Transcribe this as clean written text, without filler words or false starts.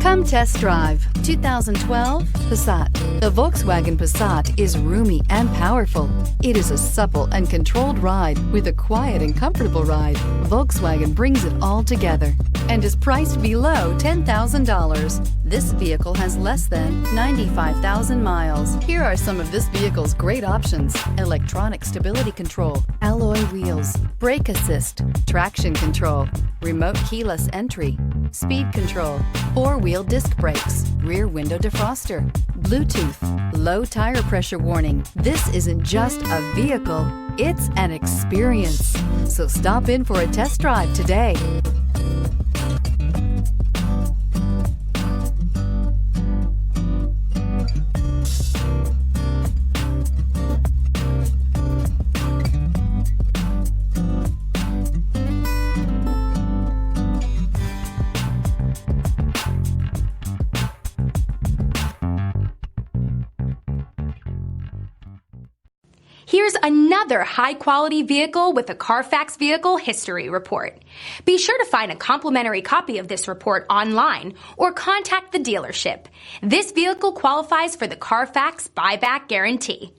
Come test drive 2012 Passat. The Volkswagen Passat is roomy and powerful. It is a supple and controlled ride with a quiet and comfortable ride. Volkswagen brings it all together and is priced below $10,000. This vehicle has less than 95,000 miles. Here are some of this vehicle's great options: electronic stability control, alloy wheels, brake assist, traction control, remote keyless entry, speed control, four-wheel disc brakes, rear window defroster, Bluetooth, low tire pressure warning. This isn't just a vehicle, it's an experience. So stop in for a test drive today. Here's another high-quality vehicle with a Carfax Vehicle History Report. Be sure to find a complimentary copy of this report online or contact the dealership. This vehicle qualifies for the Carfax Buyback Guarantee.